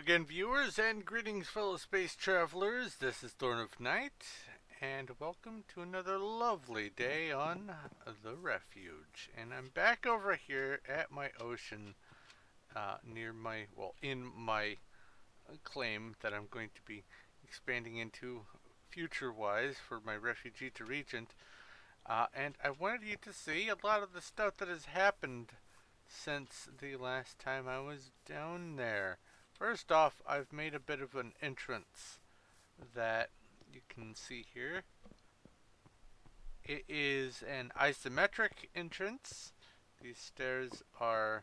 again, viewers, and greetings, fellow space travelers. This is Thorn of Night, and welcome to another lovely day on the Refuge. And I'm back over here at my ocean, in my claim that I'm going to be expanding into future-wise for my refugee to Regent. And I wanted you to see a lot of the stuff that has happened since the last time I was down there. First off, I've made a bit of an entrance that you can see here. It is an isometric entrance. These stairs are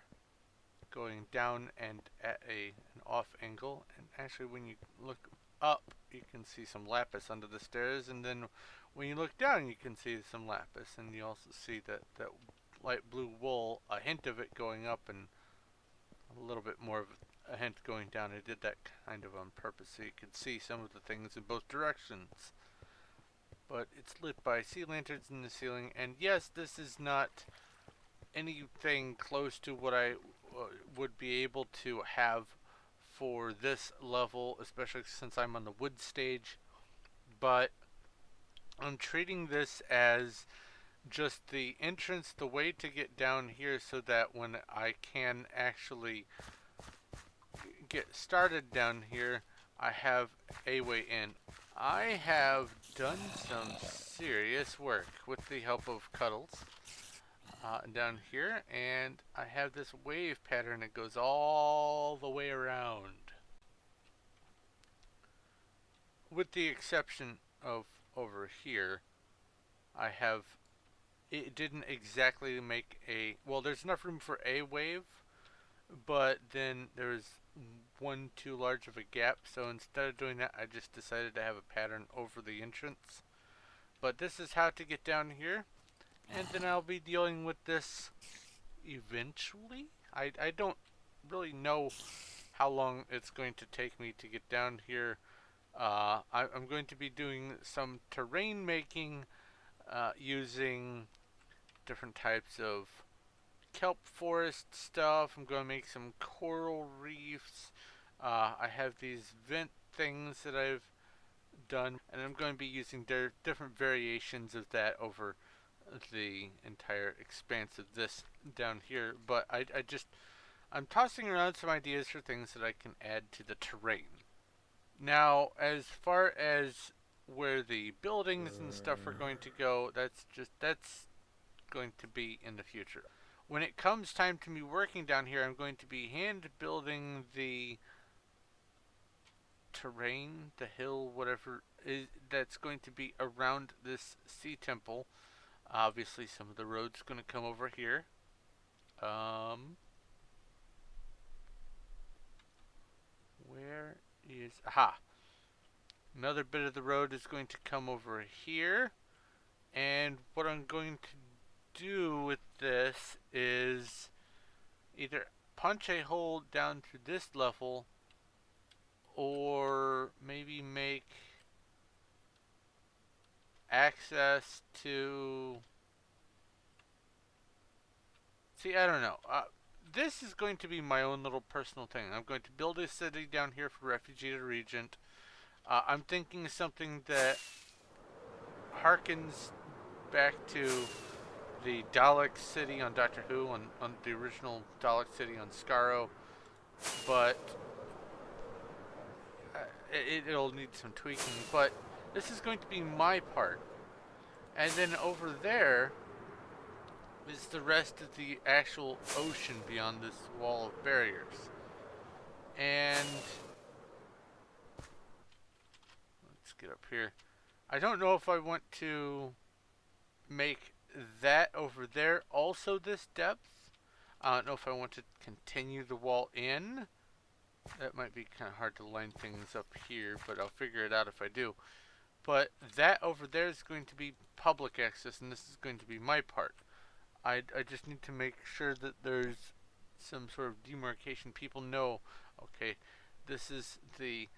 going down and at an off angle. And actually, when you look up, you can see some lapis under the stairs. And then when you look down, you can see some lapis. And you also see that light blue wool, a hint of it going up and a little bit more of a hint going down. I did that kind of on purpose so you could see some of the things in both directions. But it's lit by sea lanterns in the ceiling, and yes, this is not anything close to what I would be able to have for this level, especially since I'm on the wood stage. But I'm treating this as just the entrance, the way to get down here, so that when I can actually get started down here, I have a way in. I have done some serious work with the help of Cuddles down here, and I have this wave pattern that goes all the way around, with the exception of over here. It didn't exactly make there's enough room for a wave, but then there's one too large of a gap, so instead of doing that, I just decided to have a pattern over the entrance. But this is how to get down here, and then I'll be dealing with this eventually. I don't really know how long it's going to take me to get down here. I'm going to be doing some terrain making using different types of kelp forest stuff. I'm going to make some coral reefs. I have these vent things that I've done, and I'm going to be using different variations of that over the entire expanse of this down here. But I'm tossing around some ideas for things that I can add to the terrain. Now, as far as where the buildings and stuff are going to go, that's going to be in the future. When it comes time to me working down here, I'm going to be hand building the terrain, the hill, whatever that's going to be around this sea temple. Obviously, some of the road's going to come over here. Where is... Aha! Another bit of the road is going to come over here. And what I'm going to do with this is either punch a hole down to this level, or maybe make access to... See, I don't know. This is going to be my own little personal thing. I'm going to build a city down here for Refugee to Regent. I'm thinking something that harkens back to the Dalek city on Doctor Who, on the original Dalek city on Skaro, but it'll need some tweaking. But this is going to be my part, and then over there is the rest of the actual ocean beyond this wall of barriers. And let's get up here. I don't know if I want to make that over there also this depth. I don't know if I want to continue the wall in. That might be kind of hard to line things up here, but I'll figure it out if I do. But that over there is going to be public access, and this is going to be my part. I just need to make sure that there's some sort of demarcation. People know, okay, this is the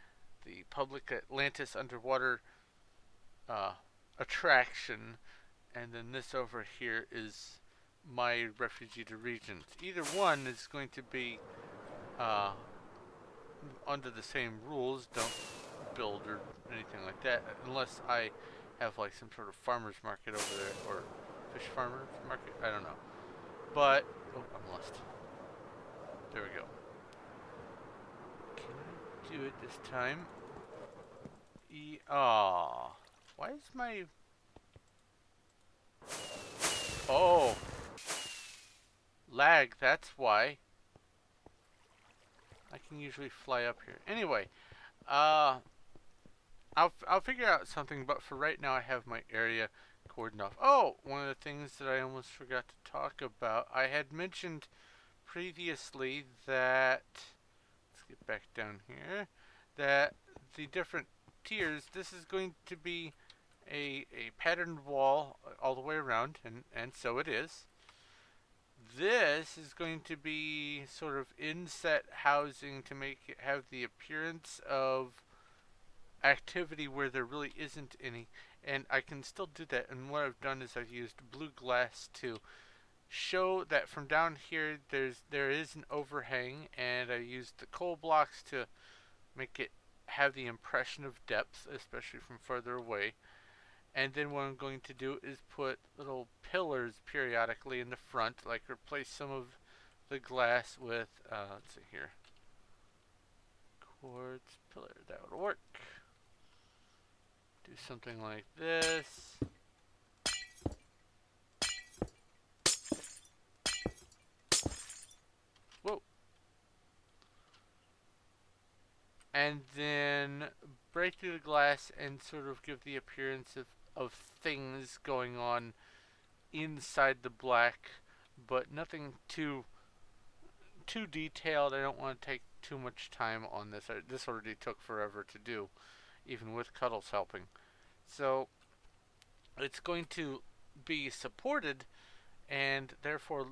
public Atlantis underwater attraction, and then this over here is my Refugee to Regent. Either one is going to be under the same rules, don't build or anything like that, unless I have like some sort of farmer's market over there, or fish farmer's market, I don't know. But, oh, I'm lost. There we go. Can I do it this time? Aw. Why is my... Oh. Lag, that's why. I can usually fly up here. Anyway, I'll figure out something, but for right now I have my area cordoned off. Oh, one of the things that I almost forgot to talk about. I had mentioned previously that, let's get back down here, that the different tiers, this is going to be a patterned wall all the way around, and so it is. This is going to be sort of inset housing to make it have the appearance of activity where there really isn't any, and I can still do that. And what I've done is I've used blue glass to show that from down here there is an overhang, and I used the coal blocks to make it have the impression of depth, especially from further away. And then what I'm going to do is put little pillars periodically in the front, like replace some of the glass with, let's see here, quartz pillar. That would work. Do something like this. Whoa. And then break through the glass and sort of give the appearance of things going on inside the black, but nothing too detailed. I don't want to take too much time on this. This already took forever to do, even with Cuddles helping. So it's going to be supported, and therefore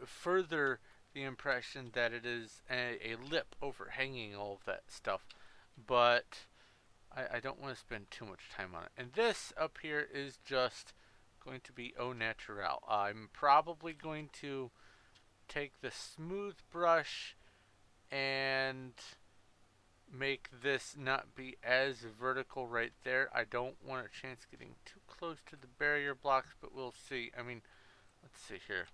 further the impression that it is a lip overhanging all of that stuff. But I don't want to spend too much time on it. And this up here is just going to be au naturel. I'm probably going to take the smooth brush and make this not be as vertical right there. I don't want a chance getting too close to the barrier blocks, but we'll see. I mean, let's see here.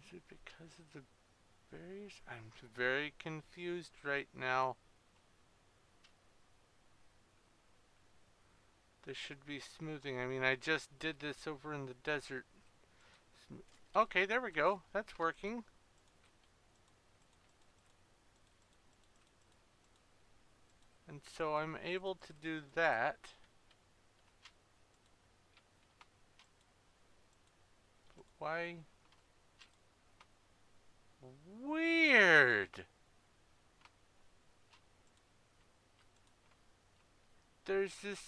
Is it because of the barriers? I'm very confused right now. This should be smoothing. I mean, I just did this over in the desert. Okay, there we go. That's working. And so I'm able to do that. But why? Weird. There's this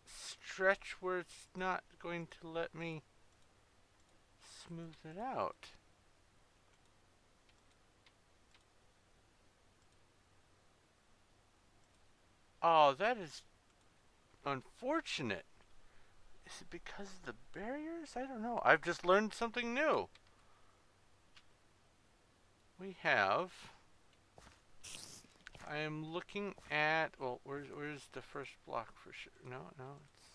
stretch where it's not going to let me smooth it out. Oh, that is unfortunate. Is it because of the barriers? I don't know. I've just learned something new. We have... I am looking at... Well, where's the first block for sure? No, it's...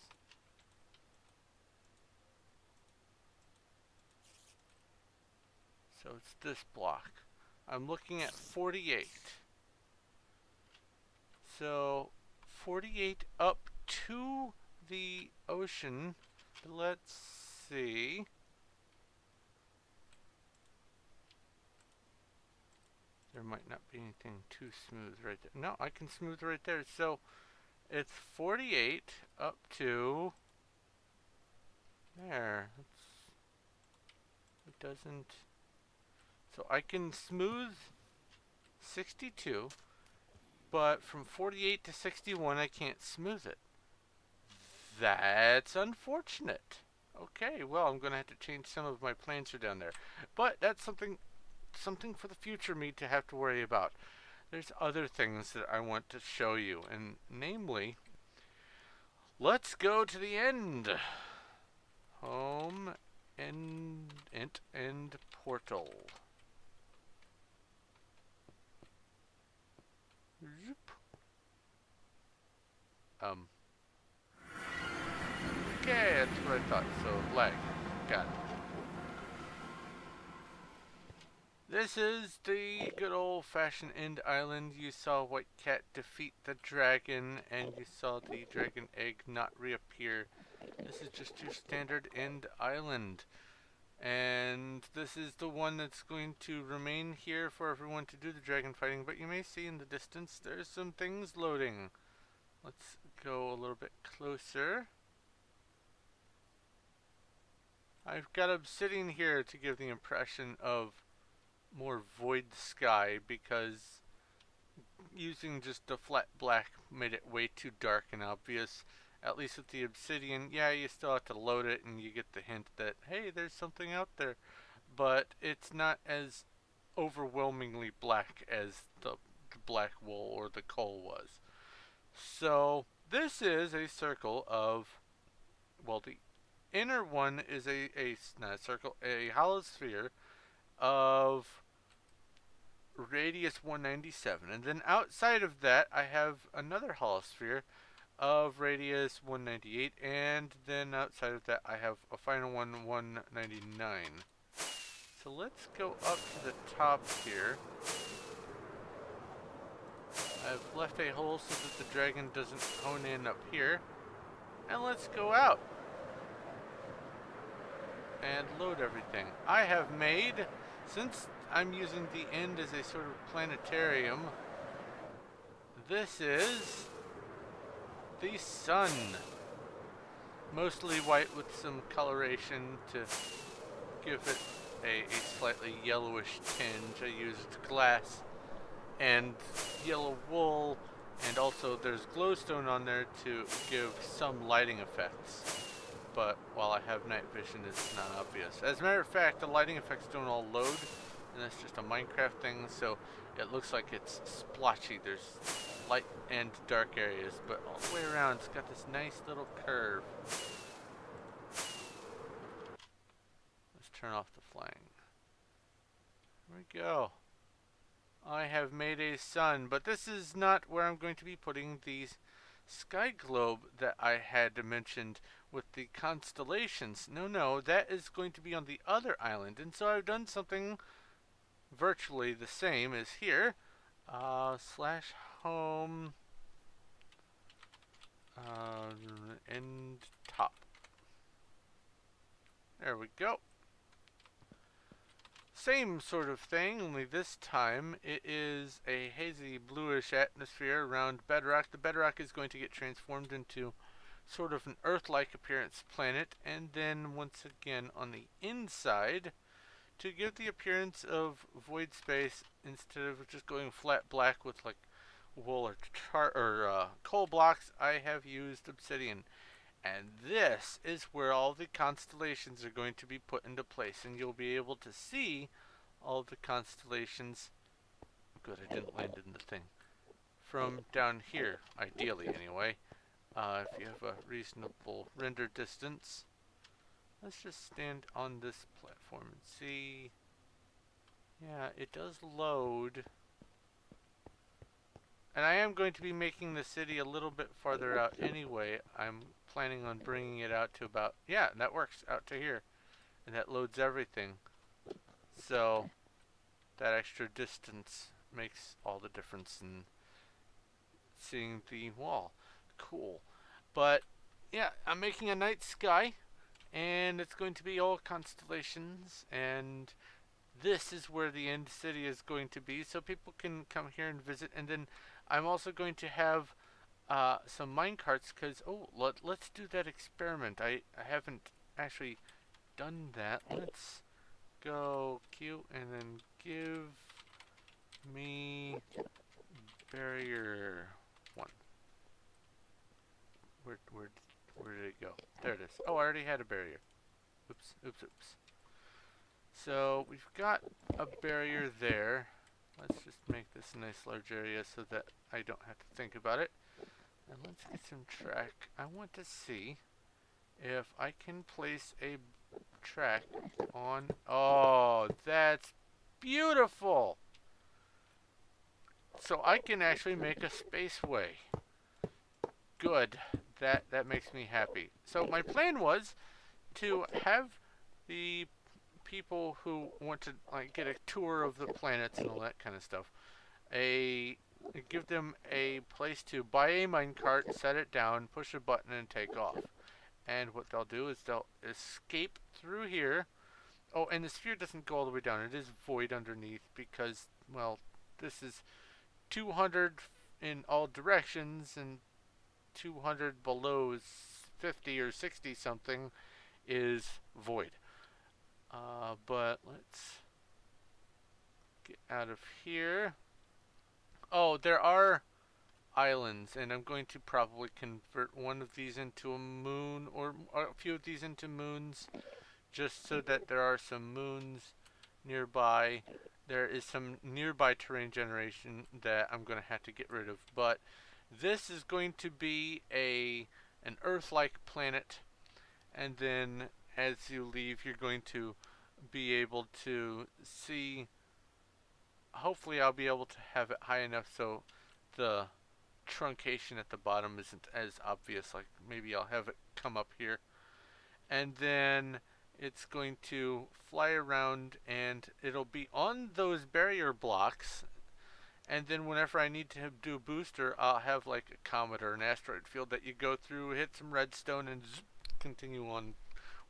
So it's this block. I'm looking at 48. So 48 up to the ocean. Let's see. There might not be anything too smooth right there. No, I can smooth right there. So it's 48 up to there. It doesn't. So I can smooth 62, but from 48 to 61 I can't smooth it. That's unfortunate. Okay, well, I'm going to have to change some of my plans down there. But that's something for the future me to have to worry about. There's other things that I want to show you, and namely, let's go to the end. Home, end portal. Okay, that's what I thought. So, lag. Got it. This is the good old-fashioned end island. You saw White Cat defeat the dragon, and you saw the dragon egg not reappear. This is just your standard end island. And this is the one that's going to remain here for everyone to do the dragon fighting, but you may see in the distance there's some things loading. Let's go a little bit closer. I've got obsidian here to give the impression of more void sky, because using just the flat black made it way too dark and obvious. At least with the obsidian, yeah, you still have to load it and you get the hint that, hey, there's something out there. But it's not as overwhelmingly black as the black wool or the coal was. So this is a circle of, well, the inner one is not a circle, a hollow sphere of radius 197, and then outside of that I have another hollow sphere of radius 198, and then outside of that I have a final one, 199. So let's go up to the top here. I've left a hole so that the dragon doesn't hone in up here, and let's go out and load everything. I have made, since I'm using the end as a sort of planetarium, this is the sun. Mostly white with some coloration to give it a slightly yellowish tinge. I used glass and yellow wool, and also there's glowstone on there to give some lighting effects. But while I have night vision, it's not obvious. As a matter of fact, the lighting effects don't all load, and that's just a Minecraft thing, so it looks like it's splotchy. There's light and dark areas, but all the way around it's got this nice little curve. Let's turn off the flying. Here we go. I have made a sun, but this is not where I'm going to be putting the sky globe that I had mentioned with the constellations. No, that is going to be on the other island, and so I've done something virtually the same as here. Slash home end top. There we go. Same sort of thing, only this time it is a hazy bluish atmosphere around bedrock. The bedrock is going to get transformed into sort of an Earth-like appearance planet, and then once again on the inside, to give the appearance of void space, instead of just going flat black with like wool or coal blocks, I have used obsidian. And this is where all the constellations are going to be put into place, and you'll be able to see all the constellations. Good, I didn't land in the thing. From down here, ideally anyway. If you have a reasonable render distance. Let's just stand on this platform and see. Yeah, it does load. And I am going to be making the city a little bit farther out anyway. I'm planning on bringing it out to about, yeah, that works, out to here. And that loads everything. So, that extra distance makes all the difference in seeing the wall. Cool. But, yeah, I'm making a night sky. And it's going to be all constellations. And this is where the end city is going to be. So people can come here and visit. And then I'm also going to have some minecarts, because, let's do that experiment. I haven't actually done that. Let's go Q and then give me barrier 1. Where did it go? There it is. Oh, I already had a barrier. Oops. So we've got a barrier there. Let's just make this a nice large area so that I don't have to think about it. And let's get some track. I want to see if I can place a track on. Oh, that's beautiful! So I can actually make a spaceway. Good. That makes me happy. So my plan was to have the people who want to like get a tour of the planets and all that kind of stuff, a give them a place to buy a minecart, set it down, push a button, and take off. And what they'll do is they'll escape through here. Oh, and the sphere doesn't go all the way down. It is void underneath because, well, this is 200 in all directions and 200 below is 50 or 60 something is void. But let's get out of here. Oh, there are islands, and I'm going to probably convert one of these into a moon, or a few of these into moons, just so that there are some moons nearby. There is some nearby terrain generation that I'm going to have to get rid of, but this is going to be an Earth-like planet, and then as you leave, you're going to be able to see. Hopefully, I'll be able to have it high enough so the truncation at the bottom isn't as obvious. Like maybe I'll have it come up here, and then it's going to fly around, and it'll be on those barrier blocks. And then whenever I need to do a booster, I'll have like a comet or an asteroid field that you go through, hit some redstone, and continue on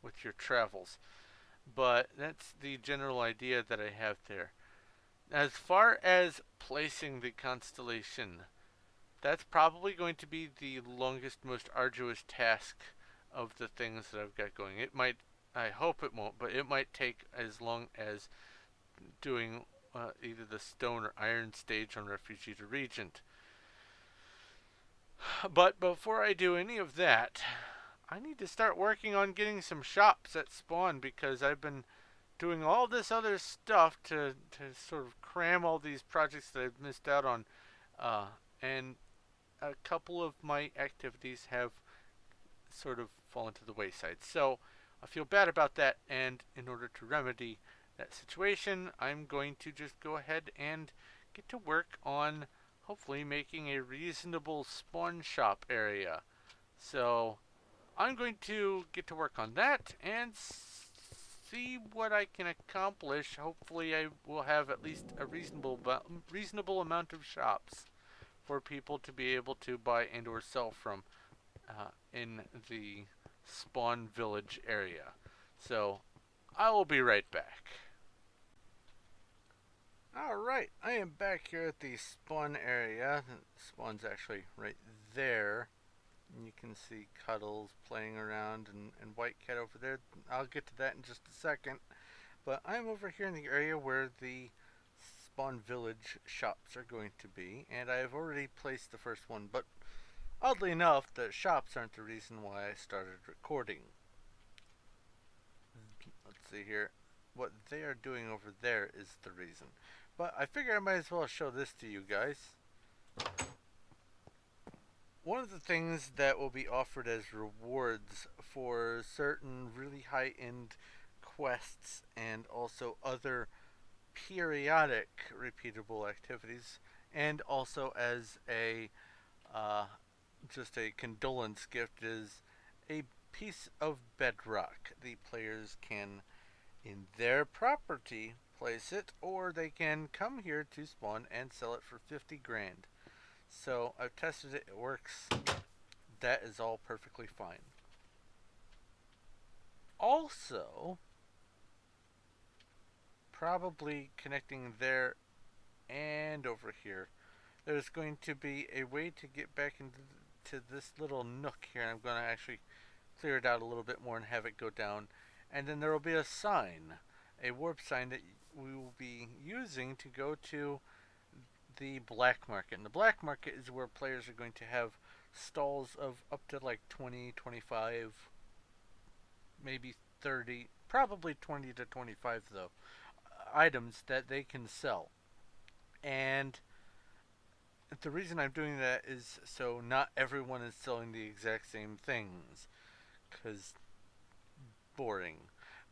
with your travels. But that's the general idea that I have there. As far as placing the constellation, that's probably going to be the longest, most arduous task of the things that I've got going. It might, I hope it won't, but it might take as long as doing either the stone or iron stage on Refugee to Regent. But before I do any of that, I need to start working on getting some shops at spawn because I've been doing all this other stuff to sort of cram all these projects that I've missed out on. And a couple of my activities have sort of fallen to the wayside. So I feel bad about that, and in order to remedy that situation, I'm going to just go ahead and get to work on hopefully making a reasonable spawn shop area. So I'm going to get to work on that and see what I can accomplish. Hopefully I will have at least a reasonable amount of shops for people to be able to buy and or sell from in the spawn village area. So I will be right back. Alright, I am back here at the spawn area. The spawn's actually right there. And you can see Cuddles playing around and White Cat over there. I'll get to that in just a second. But I'm over here in the area where the spawn village shops are going to be. And I have already placed the first one. But oddly enough, the shops aren't the reason why I started recording. Let's see here. What they are doing over there is the reason. But I figure I might as well show this to you guys. One of the things that will be offered as rewards for certain really high-end quests and also other periodic repeatable activities, and also as a just a condolence gift, is a piece of bedrock. The players can, in their property, place it, or they can come here to spawn and sell it for 50 grand. So I've tested it, it works. That is all perfectly fine. Also, probably connecting there and over here, there's going to be a way to get back into this little nook here. I'm going to actually clear it out a little bit more and have it go down. And then there will be a sign, a warp sign that we will be using to go to the black market. And the black market is where players are going to have stalls of up to like 20, 25, maybe 30, probably 20 to 25 though, items that they can sell. And the reason I'm doing that is so not everyone is selling the exact same things, because boring.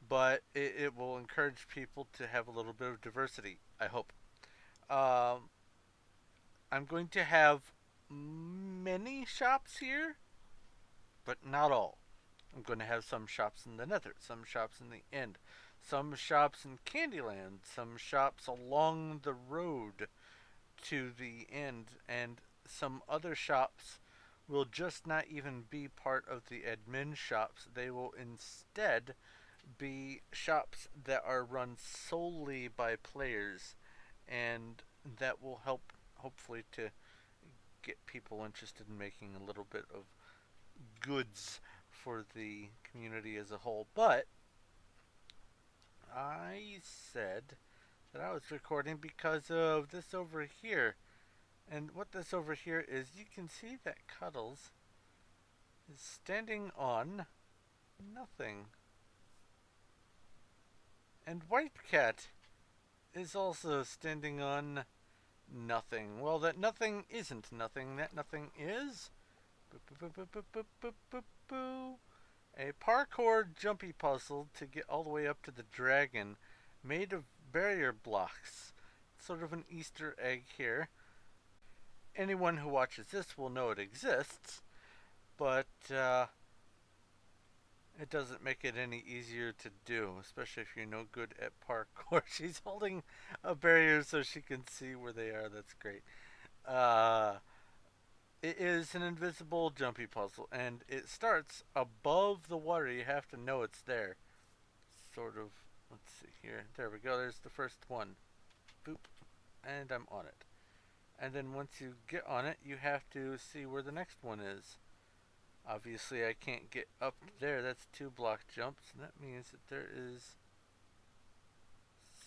But it will encourage people to have a little bit of diversity, I hope. I'm going to have many shops here, but not all. I'm going to have some shops in the Nether, some shops in the End, some shops in Candyland, some shops along the road to the End, and some other shops will just not even be part of the admin shops. They will instead be shops that are run solely by players, and that will help hopefully to get people interested in making a little bit of goods for the community as a whole. But I said that I was recording because of this over here. And what this over here is, you can see that Cuddles is standing on nothing. And White Cat is also standing on nothing. Well, that nothing isn't nothing. That nothing is a parkour jumpy puzzle to get all the way up to the dragon, made of barrier blocks. Sort of an Easter egg here. Anyone who watches this will know it exists, but it doesn't make it any easier to do, especially if you're no good at parkour. She's holding a barrier so she can see where they are. That's great. It is an invisible jumpy puzzle, and it starts above the water. You have to know it's there. Sort of. Let's see here. There we go. There's the first one. Boop. And I'm on it. And then once you get on it, you have to see where the next one is. Obviously, I can't get up there. That's 2 block jumps. And that means that there is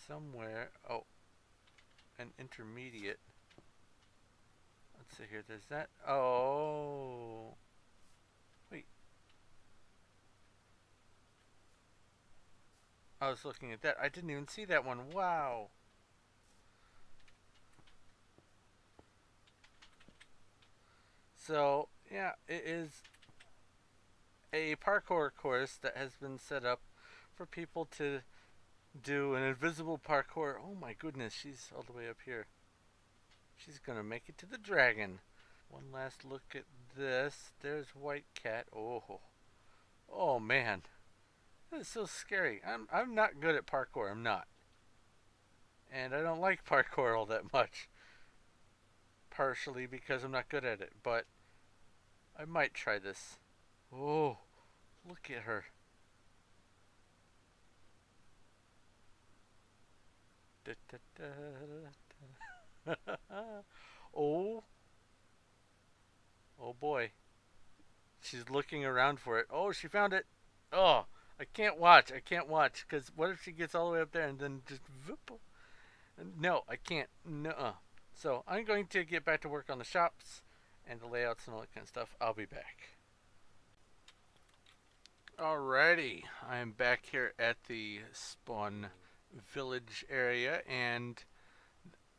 somewhere... Oh, an intermediate. Let's see here. There's that. Oh. Wait. I was looking at that. I didn't even see that one. Wow. So, yeah, it is a parkour course that has been set up for people to do an invisible parkour. Oh my goodness, she's all the way up here. She's gonna make it to the dragon. One last look at this. There's White Cat. Oh man, this is so scary. I'm not good at parkour. I'm not, and I don't like parkour all that much. Partially because I'm not good at it, but I might try this. Oh, look at her. Oh. Oh boy. She's looking around for it. Oh, she found it. Oh, I can't watch. I can't watch. Because what if she gets all the way up there and then just... Whoop. No, I can't. Nuh-uh. So, I'm going to get back to work on the shops and the layouts and all that kind of stuff. I'll be back. Alrighty. I am back here at the spawn village area, and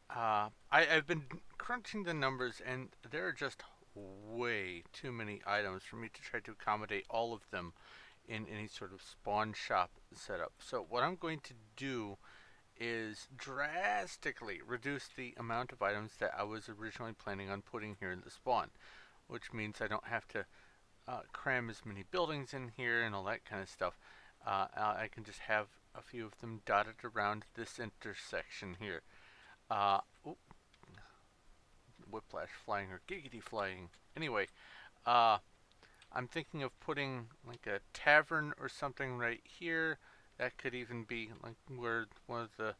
I've been crunching the numbers, and there are just way too many items for me to try to accommodate all of them in any sort of spawn shop setup. So what I'm going to do is drastically reduce the amount of items that I was originally planning on putting here in the spawn, which means I don't have to cram as many buildings in here and all that kind of stuff. I can just have a few of them dotted around this intersection here. Whiplash flying or giggity flying. Anyway, I'm thinking of putting like a tavern or something right here. That could even be like where one of the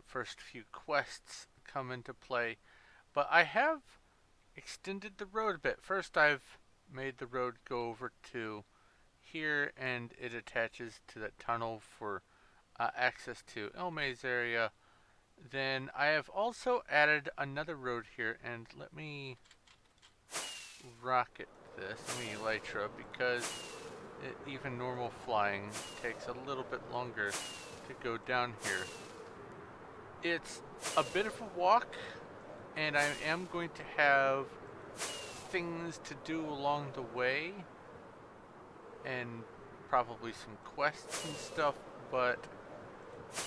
first few quests come into play. But I have extended the road a bit. First, I've made the road go over to here, and it attaches to that tunnel for access to Elmay's area. Then I have also added another road here, and let me rocket this, let me elytra, because even normal flying takes a little bit longer to go down here. It's a bit of a walk, and I am going to have things to do along the way, and probably some quests and stuff, but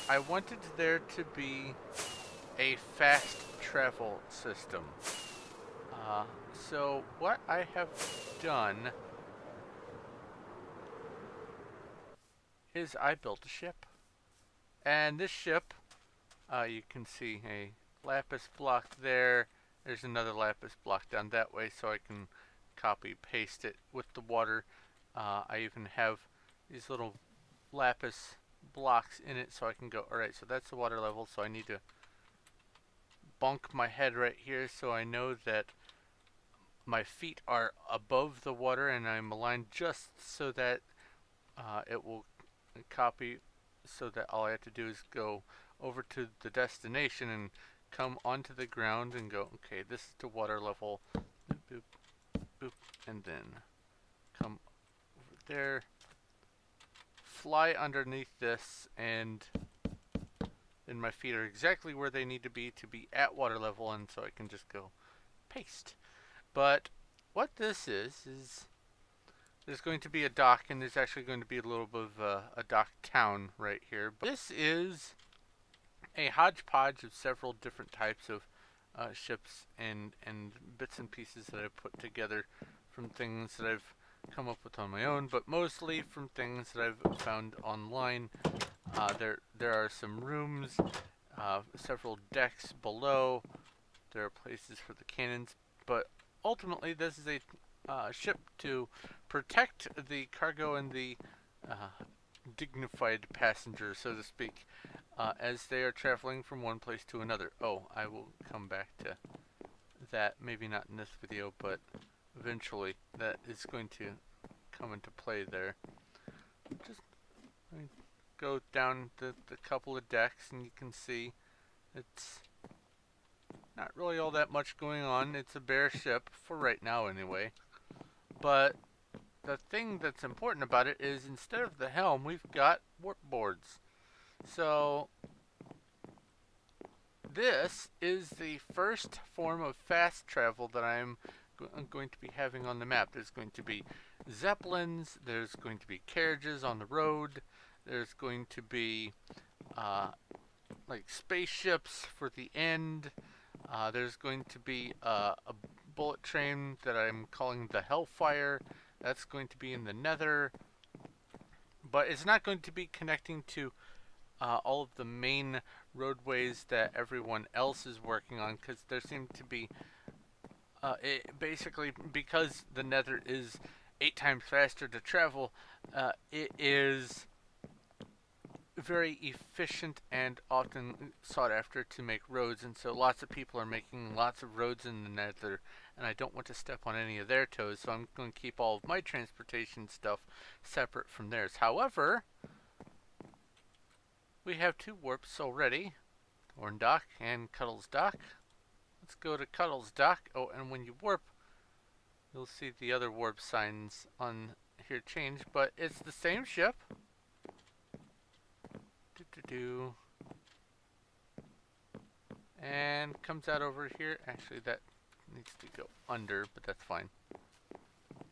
I wanted there to be a fast travel system. So what I have done is I built a ship. And this ship, you can see a lapis block there. There's another lapis block down that way, so I can copy paste it with the water. I even have these little lapis blocks in it, so I can go, alright, so that's the water level, so I need to bunk my head right here so I know that my feet are above the water and I'm aligned just so that it will copy, so that all I have to do is go over to the destination and come onto the ground and go, okay, this is the water level, boop, boop, boop, and then come over there, fly underneath this, and then my feet are exactly where they need to be at water level, and so I can just go paste. But what this is there's going to be a dock, and there's actually going to be a little bit of a dock town right here. But this is a hodgepodge of several different types of ships and bits and pieces that I've put together from things that I've come up with on my own, but mostly from things that I've found online. There are some rooms, several decks below. There are places for the cannons, but ultimately this is a ship to protect the cargo and the dignified passengers, so to speak, as they are traveling from one place to another. Oh, I will come back to that, maybe not in this video, but eventually that is going to come into play there. Just go down the couple of decks and you can see it's not really all that much going on. It's a bare ship, for right now anyway. But the thing that's important about it is instead of the helm, we've got warp boards. So this is the first form of fast travel that I'm going to be having on the map. There's going to be zeppelins, there's going to be carriages on the road, there's going to be like spaceships for the end. There's going to be a bullet train that I'm calling the Hellfire. That's going to be in the Nether. But it's not going to be connecting to all of the main roadways that everyone else is working on, because there seem to be basically, because the Nether is 8 times faster to travel, it is very efficient and often sought after to make roads, and so lots of people are making lots of roads in the Nether, and I don't want to step on any of their toes, so I'm going to keep all of my transportation stuff separate from theirs. However, we have 2 warps already, Horn Dock and Cuddles Dock. Let's go to Cuddles Dock. Oh, and when you warp, you'll see the other warp signs on here change, but it's the same ship. And comes out over here. Actually, that needs to go under, but that's fine.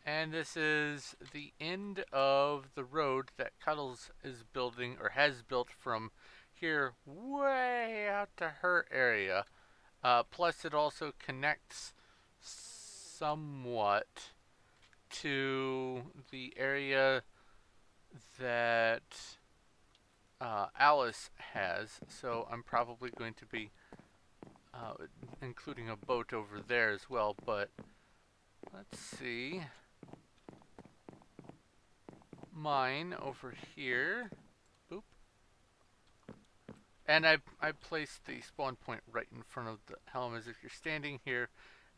And this is the end of the road that Cuddles is building, or has built, from here way out to her area. Plus, it also connects somewhat to the area that Alice has, so I'm probably going to be including a boat over there as well, but let's see. Mine over here. Boop. And I placed the spawn point right in front of the helm, as if you're standing here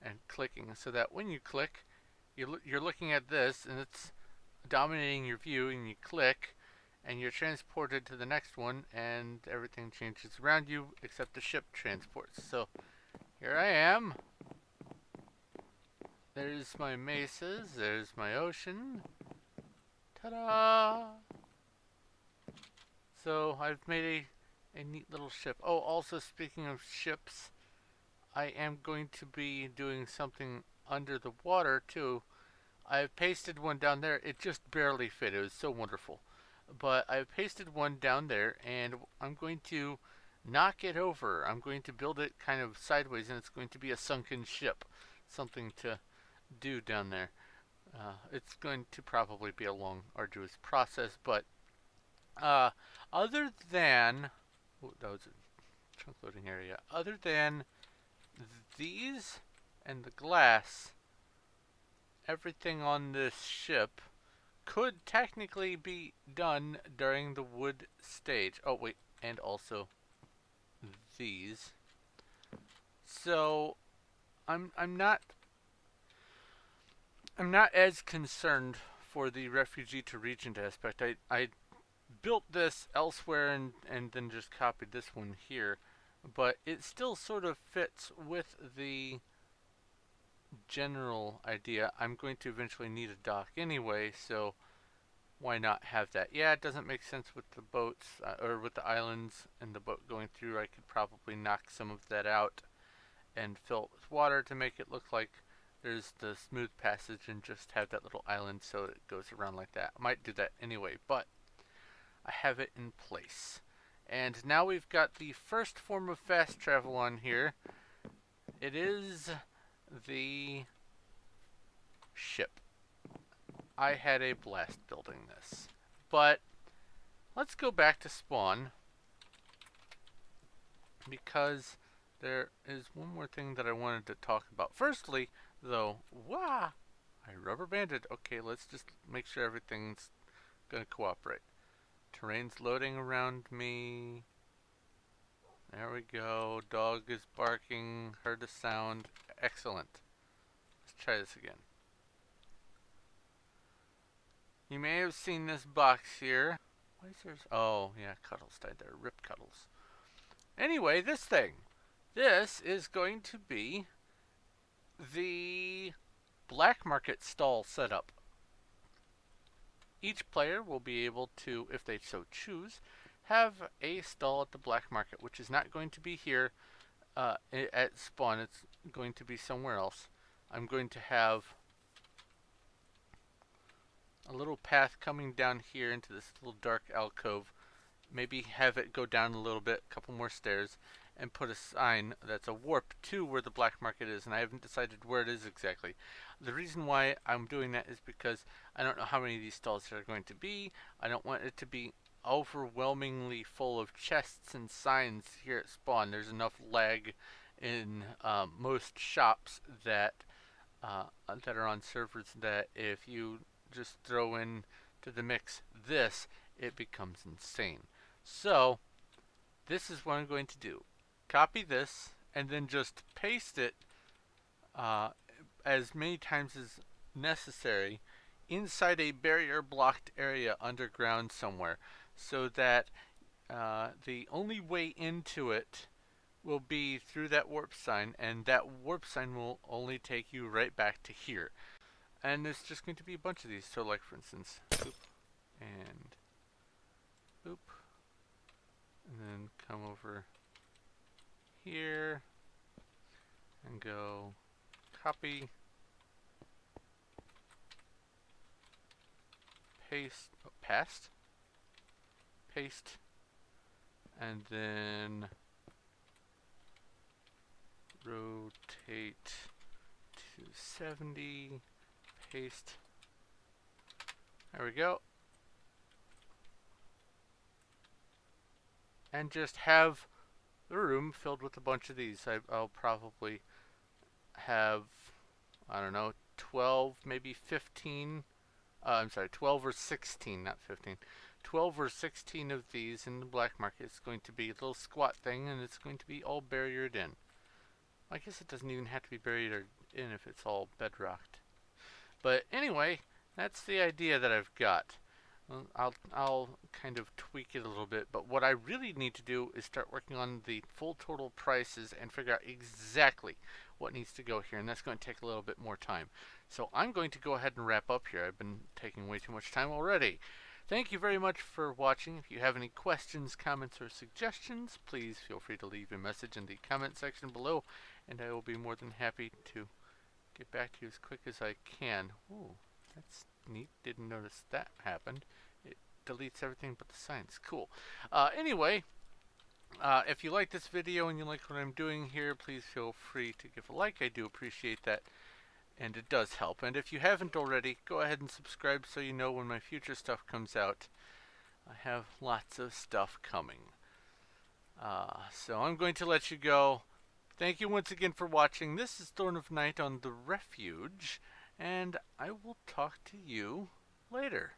and clicking, so that when you click, you're looking at this and it's dominating your view, and you click and you're transported to the next one, and everything changes around you except the ship transports. So here I am. There's my mesas, there's my ocean. Ta-da! So I've made a neat little ship. Oh, also speaking of ships, I am going to be doing something under the water too. I've pasted one down there. It just barely fit. It was so wonderful. But I've pasted one down there, and I'm going to knock it over. I'm going to build it kind of sideways, and it's going to be a sunken ship. Something to do down there. It's going to probably be a long, arduous process, but uh, other than that was a chunk loading area. Other than these and the glass, everything on this ship could technically be done during the wood stage. Oh wait, and also these. So I'm not as concerned for the refugee to regent aspect. I built this elsewhere and then just copied this one here, but it still sort of fits with the general idea. I'm going to eventually need a dock anyway, so why not have that? Yeah, it doesn't make sense with the boats or with the islands and the boat going through. I could probably knock some of that out and fill it with water to make it look like there's the smooth passage and just have that little island so it goes around like that. I might do that anyway, but I have it in place. And now we've got the first form of fast travel on here. It is the ship. I had a blast building this. But let's go back to spawn, because there is one more thing that I wanted to talk about. Firstly, though, I rubber banded. Okay, let's just make sure everything's gonna cooperate. Terrain's loading around me. There we go. Dog is barking. Heard a sound. Excellent. Let's try this again. You may have seen this box here. Why is there... Oh, yeah, Cuddles died there. Rip Cuddles. Anyway, this thing. This is going to be the black market stall setup. Each player will be able to, if they so choose, have a stall at the black market, which is not going to be here at spawn. It's going to be somewhere else. I'm going to have a little path coming down here into this little dark alcove. Maybe have it go down a little bit, a couple more stairs, and put a sign that's a warp to where the black market is, and I haven't decided where it is exactly. The reason why I'm doing that is because I don't know how many of these stalls there are going to be. I don't want it to be overwhelmingly full of chests and signs here at spawn. There's enough lag in most shops that that are on servers that if you just throw in to the mix this, it becomes insane. So this is what I'm going to do. Copy this and then just paste it as many times as necessary inside a barrier blocked area underground somewhere, so that the only way into it will be through that warp sign, and that warp sign will only take you right back to here. And there's just going to be a bunch of these. So like for instance, boop, and boop, and then come over here and go copy, paste, paste, and then rotate to 70, paste. There we go. And just have the room filled with a bunch of these. I'll probably have, I don't know, 12, maybe 15. I'm sorry, 12 or 16, not 15. 12 or 16 of these in the black market. It's going to be a little squat thing, and it's going to be all barriered in. I guess it doesn't even have to be buried in if it's all bedrocked. But anyway, that's the idea that I've got. I'll kind of tweak it a little bit, but what I really need to do is start working on the full total prices and figure out exactly what needs to go here, and that's going to take a little bit more time. So I'm going to go ahead and wrap up here. I've been taking way too much time already. Thank you very much for watching. If you have any questions, comments, or suggestions, please feel free to leave a message in the comment section below, and I will be more than happy to get back to you as quick as I can. Ooh, that's neat. Didn't notice that happened. It deletes everything but the signs. Cool. Anyway, if you like this video and you like what I'm doing here, please feel free to give a like. I do appreciate that. and it does help. And if you haven't already, go ahead and subscribe so you know when my future stuff comes out. I have lots of stuff coming. So I'm going to let you go. Thank you once again for watching. This is Thorn of Night on the Refuge, and I will talk to you later.